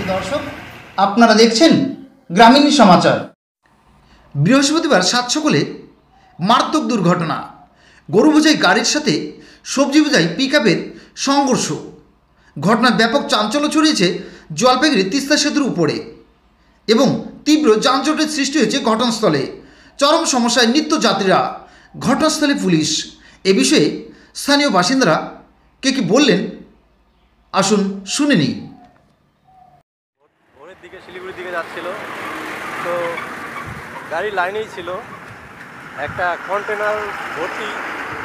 সুপ্রিয় দর্শক, আপনারা দেখছেন গ্রামীণ সমাচার। বৃহস্পতিবার সাত সকালে মারাত্মক দুর্ঘটনা। গরু বোঝাই গাড়ির সাথে সবজি বোঝাই পিকআপের সংঘর্ষ। ঘটনায় ব্যাপক চাঞ্চল্য ছড়িয়েছে জলপাইগুড়ি তিস্তা সেতুর উপরে এবং তীব্র যানজটের সৃষ্টি হয়েছে ঘটনাস্থলে। চরম সমস্যায় নিত্য যাত্রীরা। ঘটনাস্থলে পুলিশ। এ বিষয়ে স্থানীয় বাসিন্দারা কে কি বললেন আসুন শুনে নিই। ভোরের দিকে শিলিগুড়ির দিকে যাচ্ছিল, তো গাড়ি লাইনেই ছিল, একটা কন্টেনার ভর্তি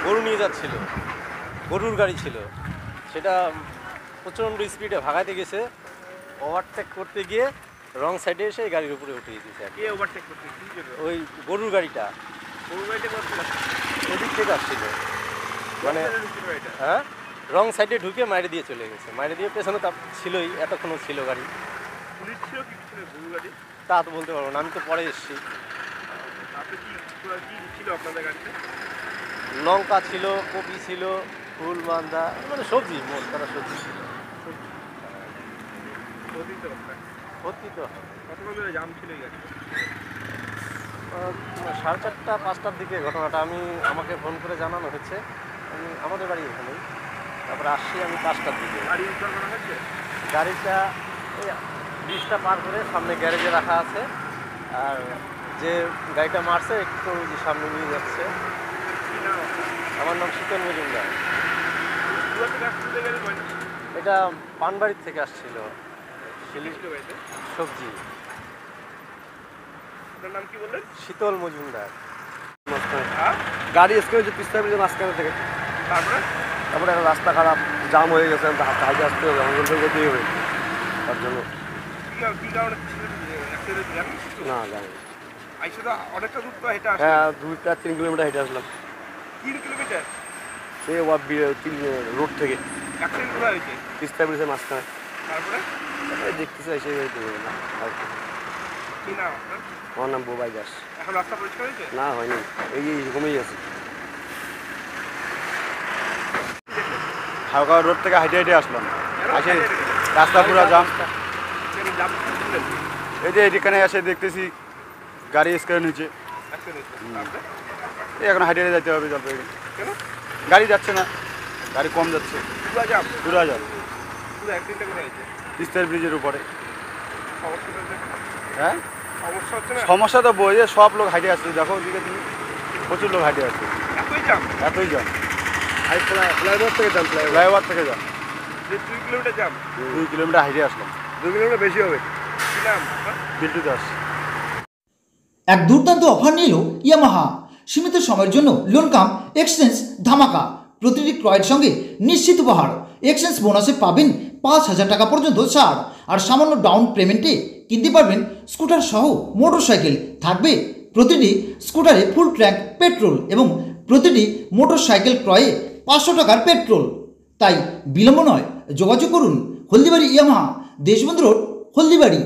গরু নিয়ে যাচ্ছিল, গরুর গাড়ি ছিল, সেটা প্রচণ্ড স্পিডে ভাগাতে গেছে, ওভারটেক করতে গিয়ে রং সাইডে এসে এই গাড়ির উপরে উঠে গেছে। কে ওভারটেক করতে? ওই গরুর গাড়িটা ওদিক থেকে আসছিল, মানে হ্যাঁ রং সাইডে ঢুকে মাইরে দিয়ে চলে গেছে। মাইরে দিয়ে পেছনে তা ছিলই, এতক্ষণও ছিল গাড়ি। পুলিশ ছিল কি ছিল গরু গাড়ি? তা তো বলতে পারবো না, আমি তো পরে এসেছি। আপনি কি ছিল আপনাদের গাড়িতে? লঙ্কা ছিল, কপি ছিল, ফুল বান্দা, মানে সবজি, মোট তারা সবজি ছিল। ভর্তি তো কতক্ষণ ধরে জাম ছিল এই গাড়িতে? 4:30 5টার দিকে ঘটনাটা আমাকে ফোন করে জানানো হচ্ছে। আমাদের বাড়ি এখানেই, তারপরে আসছি আমি 5টার দিকে। গাড়ি উদ্ধার করা হয়েছে? গাড়িটা এই ব্রিজটা পার করে সামনে গ্যারেজে রাখা আছে, আর যে গাড়িটা মারছে একটু সামনে নিয়ে যাচ্ছে। আমার নাম শীতল মজুমদার। এটা পানবাড়ির থেকে আসছিল সবজি। আপনার নাম কি বললেন? শীতল মজুমদার। গাড়ি এসে হয়েছে তিস্তা ব্রিজের মাঝখানে থেকে। তারপরে একটা রাস্তা খারাপ, জাম হয়ে গেছে, হাইটে আসতে হবে, অঞ্চল থেকে যেতেই হবে, তার জন্য। না জানি অনেকটা দূর তো হেঁটে আসলে? হ্যাঁ 2-3 কিলোমিটার হেঁটে আসলাম। 3 কিলোমিটার? সে রোড থেকে অ্যাক্সিডেন্ট কোথায় হয়েছে? তিস্তা ব্রিজের মাঝখানে। তারপরে দেখতেছে এসে না। কি নাম আপনার? আমার নাম বোবাই দাস। এখন রাস্তা পরিষ্কার হয়েছে? না হয়নি, এই রকমই আছে। হাওড়া রোড থেকে হাইটে হেঁটে আসলাম, আসে রাস্তা পুরো জাম। এই যে এখানে এসে দেখতেছি গাড়ি স্ক্যান হয়েছে, এখন হাইটে হেঁটে যেতে হবে জলপাইগুড়ি। কেন গাড়ি যাচ্ছে না, গাড়ি কম যাচ্ছে, পুরা জাম। তিস্তার ব্রিজের উপরে। হ্যাঁ সমস্যা তো বই, সব লোক হাইটে আসছে, দেখো ওদিকে তুমি, প্রচুর লোক হাইটে আসছে, এতই জাম। ফ্লাইওভার থেকে যান, ফ্লাইওভার থেকে যান। 2 কিলোমিটার জাম? 2 কিলোমিটার হাইটে আসলাম। 2 কিলোমিটার বেশি হবে। কি নাম? বিল্টু দাস। এক দুর্দান্ত অফার নিল ইয়ামাহা। সীমিত সময়ের জন্য লোন কাম এক্সচেঞ্জ ধামাকা। প্রতিটি ক্রয়ের সঙ্গে নিশ্চিত উপহার। এক্সচেঞ্জ বোনাসে পাবেন 5,000 টাকা পর্যন্ত ছাড়, আর সামান্য ডাউন পেমেন্টে কিনতে পারবেন স্কুটার সহ মোটরসাইকেল। থাকবে প্রতিটি স্কুটারে ফুল ট্যাঙ্ক পেট্রোল এবং প্রতিটি মোটরসাইকেল ক্রয়ে 500 টাকার পেট্রোল। তাই বিলম্ব নয়, যোগাযোগ করুন হলদিবাড়ি ইয়ামাহা, দেশবন্ধু রোড, হলদিবাড়ি।